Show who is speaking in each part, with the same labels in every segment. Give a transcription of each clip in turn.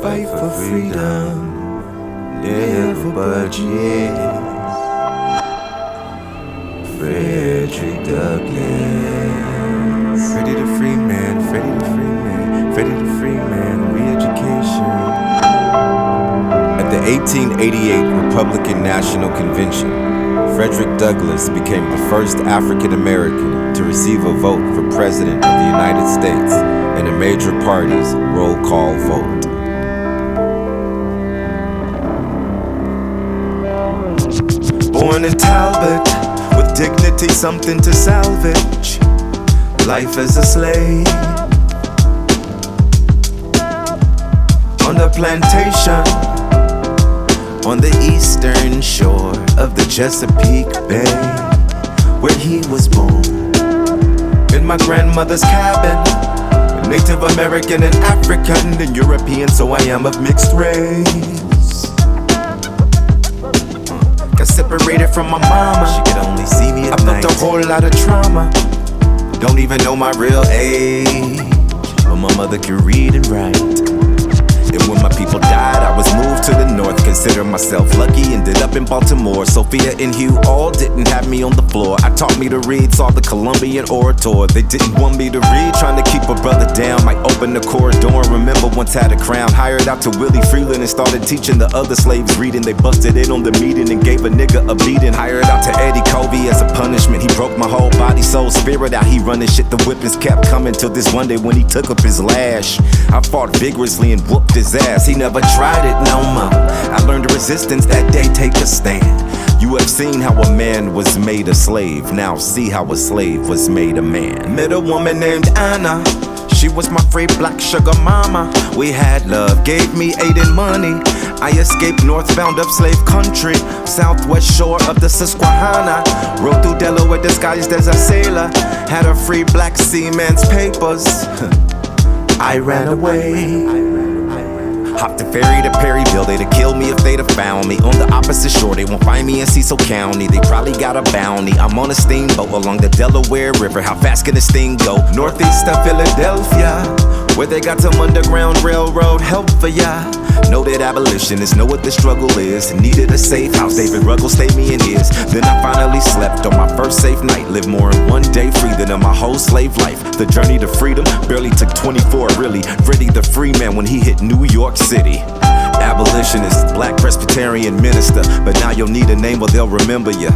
Speaker 1: Fight for freedom, never budget. Frederick Douglass. Freddie Freeman, Freddie Freeman, Freddie Freeman, Reeducation. At the 1888 Republican National Convention, Frederick Douglass became the first African American to receive a vote for President of the United States in a major party's roll call vote. Born in Talbot, with dignity, something to salvage. Life as a slave on the plantation, on the eastern shore of the Chesapeake Bay, where he was born. In my grandmother's cabin, Native American and African and European, so I am of mixed race. Got separated from my mama, she could only see me at night. I felt a whole lot of trauma, don't even know my real age, but my mother could read and write. And when my people died, I was moved to the north. Consider myself lucky, ended up in Baltimore. Sophia and Hugh all didn't have me on the floor. I taught me to read, saw the Columbian Orator. They didn't want me to read, trying to keep a brother down. Might open the corridor, remember once had a crown. Hired out to Willie Freeland and started teaching the other slaves reading. They busted in on the meeting and gave a nigga a beating. Hired out to Eddie Covey as a punishment. He broke my whole body, soul, spirit out. He running shit, the whippings kept coming till this one day when he took up his lash. I fought vigorously and whooped his ass. He never tried it no more. I learned the resistance that day, take a stand. You have seen how a man was made a slave, now see how a slave was made a man. Met a woman named Anna, she was my free black sugar mama. We had love, gave me aid and money. I escaped northbound of slave country, southwest shore of the Susquehanna. Rode through Delaware disguised as a sailor, had a free black seaman's papers. I ran away. Hopped the ferry to Perryville, they'd have killed me if they'd have found me. On the opposite shore, they won't find me in Cecil County. They probably got a bounty. I'm on a steamboat along the Delaware River. How fast can this thing go? Northeast of Philadelphia, where they got some underground railroad help for ya. Know that abolitionists know what the struggle is. Needed a safe house, David Ruggles stayed me in his. Then I finally slept on my first safe night. Lived more in one day free than in my whole slave life. The journey to freedom barely took 24 really. Freddie the Freeman when he hit New York City. Abolitionist, black Presbyterian minister, but now you'll need a name or they'll remember ya.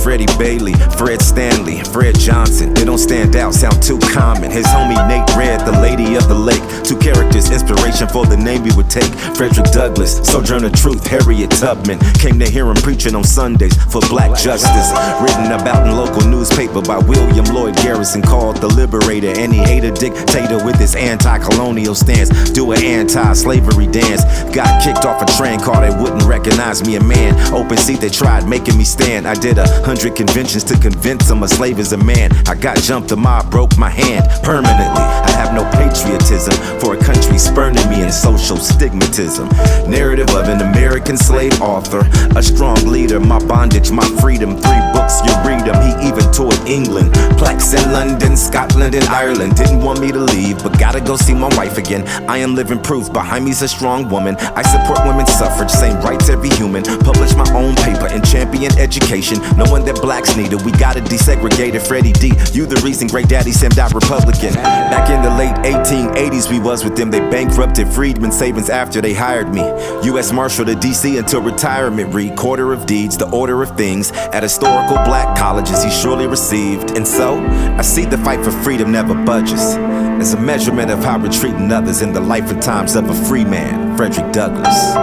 Speaker 1: Freddie Bailey, Fred Stanley, Fred Johnson. They don't stand out, sound too common. His homie Nate Red, the lady of the lake. Two characters, inspiration for the name we would take. Frederick Douglass, Sojourner Truth, Harriet Tubman. Came to hear him preaching on Sundays for black justice. Written about in local newspaper by William Lloyd Garrison, called The Liberator. And he hated a dictator with his anti-colonial stance. Do an anti-slavery dance. Got kicked off a train car, they wouldn't recognize me a man. Open seat, they tried making me stand. I did 100 conventions to convince them a slave is a man. I got jumped, the mob broke my hand permanently. I have no patriotism for a country spurning me in social stigmatism. Narrative of an American slave author, a strong leader, my bondage, my freedom. 3 books, you read them. He even toured England, plaques in London, Scotland, and Ireland. Didn't want me to leave, but gotta go see my wife again. I am living proof, behind me's a strong woman. I support women's suffrage, same rights every human. Publish my own paper and champion education, knowing that blacks need it. We gotta desegregate it. Freddie D, you the reason great daddy Sam died Republican. Back in the late 1880s we was with them. They bankrupted Freedman savings after they hired me. U.S. Marshal to D.C. until retirement. Recorder of deeds, the order of things. At historical black colleges he surely received. And so, I see the fight for freedom never budges, as a measurement of how we're treating others in the life and times of a free man, Frederick Douglass.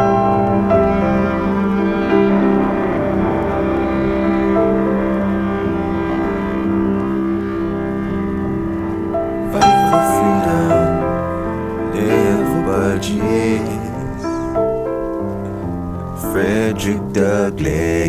Speaker 1: Fight for freedom, never budges. Frederick Douglass.